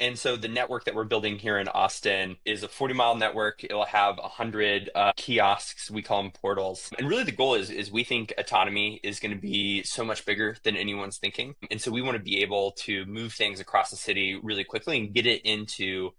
And so the network that we're building here in Austin is a 40-mile network. It'll have 100 kiosks. We call them portals. And really the goal is we think autonomy is going to be so much bigger than anyone's thinking. And so we want to be able to move things across the city really quickly and get it into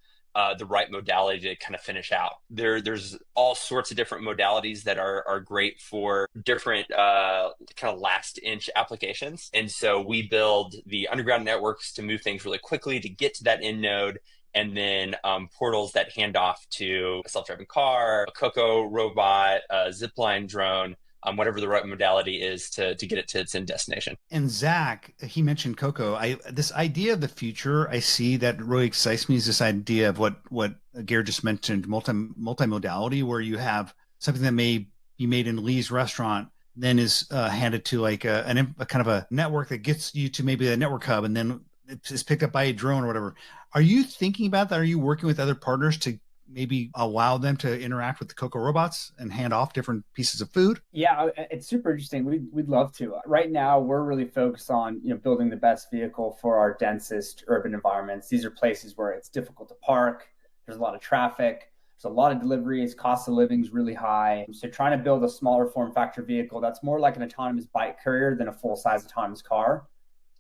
the right modality to kind of finish out. There's all sorts of different modalities that are great for different kind of last inch applications. And so we build the underground networks to move things really quickly to get to that end node. And then portals that hand off to a self-driving car, a Coco robot, a zipline drone, whatever the right modality is to get it to its end destination. And Zach, he mentioned Coco. This idea of the future I see that really excites me is this idea of what Garrett just mentioned, multimodality, where you have something that may be made in Lee's restaurant, then is handed to like a kind of a network that gets you to maybe a network hub, and then it's picked up by a drone or whatever. Are you thinking about that? Are you working with other partners to maybe allow them to interact with the Coco robots and hand off different pieces of food? Yeah, it's super interesting. We'd love to. Right now, we're really focused on building the best vehicle for our densest urban environments. These are places where it's difficult to park. There's a lot of traffic. There's a lot of deliveries. Cost of living is really high. So trying to build a smaller form factor vehicle that's more like an autonomous bike courier than a full size autonomous car.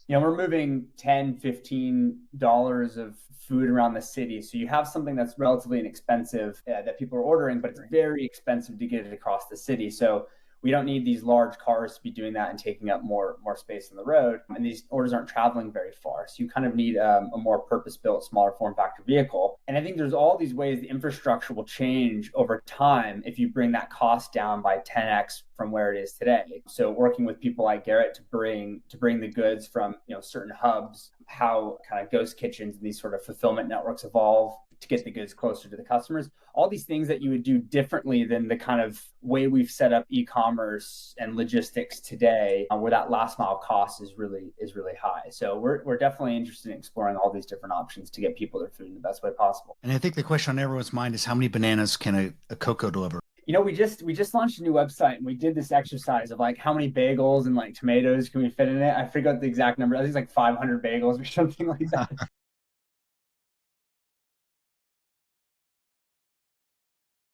We're moving $10, $15 of food around the city. So you have something that's relatively inexpensive that people are ordering, but it's very expensive to get it across the city. So we don't need these large cars to be doing that and taking up more space on the road. And these orders aren't traveling very far. So you kind of need a more purpose-built, smaller form factor vehicle. And I think there's all these ways the infrastructure will change over time if you bring that cost down by 10x from where it is today. So working with people like Garrett to bring the goods from certain hubs, how kind of ghost kitchens and these sort of fulfillment networks evolve to get the goods closer to the customers. All these things that you would do differently than the kind of way we've set up e-commerce and logistics today, where that last mile cost is really high. So we're definitely interested in exploring all these different options to get people their food in the best way possible. And I think the question on everyone's mind is how many bananas can a Coco deliver? We just launched a new website and we did this exercise of like how many bagels and like tomatoes can we fit in it. I forgot the exact number. I think it's like 500 bagels or something like that.